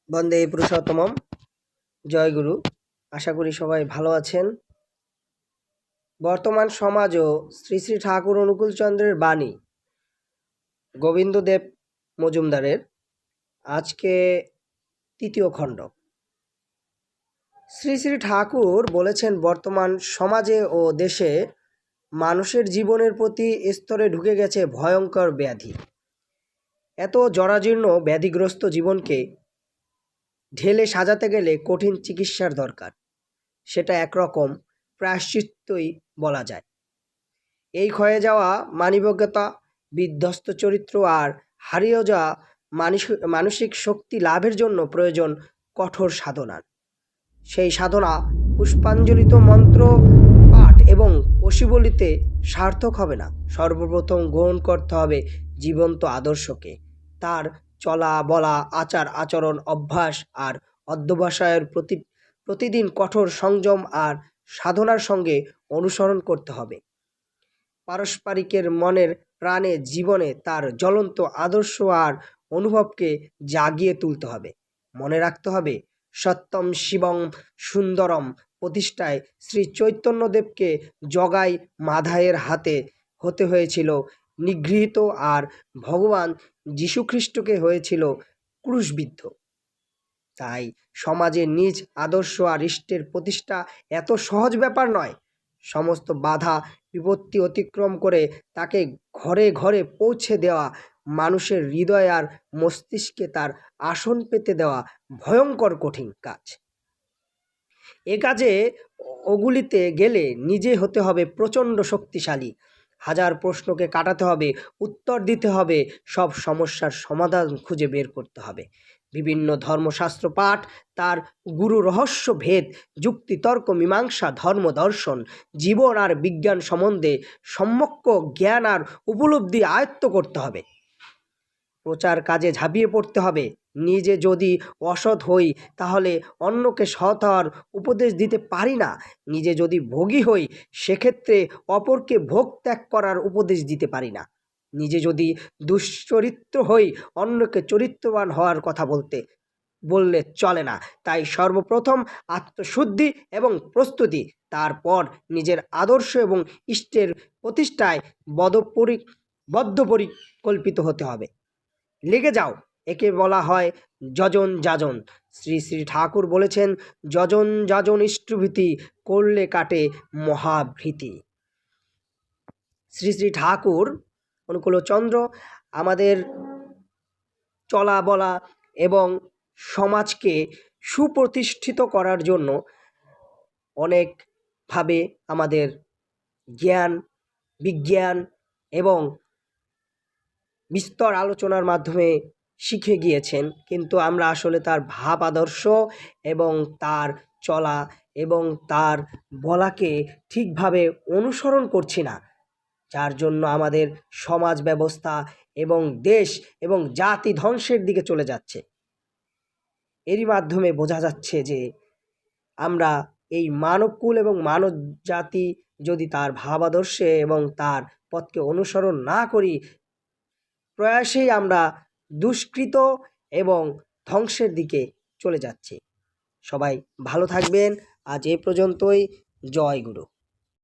বন্দে পুরুষোত্তমম। জয় গুরু। আশা করি সবাই ভালো আছেন। বর্তমান সমাজ ও শ্রী শ্রী ঠাকুর অনুকূলচন্দ্রের বাণী গোবিন্দদেব মজুমদারের আজকে তৃতীয় খণ্ড। শ্রী শ্রী ঠাকুর বলেছেন, বর্তমান সমাজে ও দেশে মানুষের জীবনের প্রতি স্তরে ঢুকে গেছে ভয়ঙ্কর ব্যাধি। এত জরাজীর্ণ ব্যাধিগ্রস্ত জীবনকে ঢেলে সাজাতে গেলে কঠিন চিকিৎসার দরকার। সেটা একরকম প্রায়শ্চিত্তই বলা যায়। এই ক্ষয়ে যাওয়া মানবিকতা, বিধ্বস্ত চরিত্র আর হারিয়ে যাওয়া মানসিক শক্তি লাভের জন্য প্রয়োজন কঠোর সাধনার। সেই সাধনা পুষ্পাঞ্জলিত মন্ত্র পাঠ এবং পশিবলিতে সার্থক হবে না। সর্বপ্রথম গ্রহণ করতে হবে জীবন্ত আদর্শকে, তার চলা বলা, আচার আচরণ, অভ্যাস আর অধ্যবসায়ের প্রতিদিন কঠোর সংযম আর সাধনার সঙ্গে অনুসরণ করতে হবে। পারস্পরিকের মনের প্রাণে জীবনে তার জ্বলন্ত আদর্শ আর অনুভবকে জাগিয়ে তুলতে হবে। মনে রাখতে হবে, সত্যম শিবং সুন্দরম প্রতিষ্ঠায় শ্রী চৈতন্যদেবকে জগাই মাধায়ের হাতে হতে হয়েছিল নিগৃহীত, আর ভগবান যীশুখ্রিস্টকে হয়েছিল ক্রুশবিদ্ধ। তাই সমাজে নিজ আদর্শ আর ইষ্টের প্রতিষ্ঠা এত সহজ ব্যাপার নয়। সমস্ত বাধা বিপত্তি অতিক্রম করে তাকে ঘরে ঘরে পৌঁছে দেওয়া, মানুষের হৃদয় আর মস্তিষ্কে তার আসন পেতে দেওয়া ভয়ঙ্কর কঠিন কাজ। এ কাজে ওগুলিতে গেলে নিজে হতে হবে প্রচণ্ড শক্তিশালী। হাজার প্রশ্নকে কাটাতে হবে, উত্তর দিতে হবে, সব সমস্যার সমাধান খুঁজে বের করতে হবে। বিভিন্ন ধর্মশাস্ত্র পাঠ, তার গুরু রহস্য ভেদ, যুক্তি তর্ক মীমাংসা, ধর্ম দর্শন, জীবন আর বিজ্ঞান সম্বন্ধে সম্যক জ্ঞান আর উপলব্ধি আয়ত্ত করতে হবে। প্রচার কাজে ঝাঁপিয়ে পড়তে হবে। নিজে যদি অসৎ হই তাহলে অন্যকে সৎ হওয়ার উপদেশ দিতে পারি না। নিজে যদি ভোগী হই সেক্ষেত্রে অপরকে ভোগ ত্যাগ করার উপদেশ দিতে পারি না। নিজে যদি দুশ্চরিত্র হই অন্যকে চরিত্রবান হওয়ার কথা বললে চলে না। তাই সর্বপ্রথম আত্মশুদ্ধি এবং প্রস্তুতি, তারপর নিজের আদর্শ এবং ইষ্টের প্রতিষ্ঠায় বদ্ধপরিকল্পিত হতে হবে। লেগে যাও, একে বলা হয় যজন যাজন। শ্রী শ্রী ঠাকুর বলেছেন, যজন যাজন ইষ্টভীতি করলে কাটে মহাভীতি। শ্রী শ্রী ঠাকুর অনুকূলচন্দ্র আমাদের চলা বলা এবং সমাজকে সুপ্রতিষ্ঠিত করার জন্য অনেকভাবে আমাদের জ্ঞান বিজ্ঞান এবং বিস্তর আলোচনার মাধ্যমে শিখে গিয়েছেন, কিন্তু আমরা আসলে তার ভাব আদর্শ এবং তার চলা এবং তার বলাকে ঠিকভাবে অনুসরণ করছি না, যার জন্য আমাদের সমাজ ব্যবস্থা এবং দেশ এবং জাতি ধ্বংসের দিকে চলে যাচ্ছে। এরই মাধ্যমে বোঝা যাচ্ছে যে আমরা এই মানবকুল এবং মানব জাতি যদি তার ভাব আদর্শে এবং তার পথকে অনুসরণ না করি, প্রয়াসেই আমরা দুষ্কৃত এবং ধ্বংসের দিকে চলে যাচ্ছি। সবাই ভালো থাকবেন। আজ এ পর্যন্তই। জয় গুরু।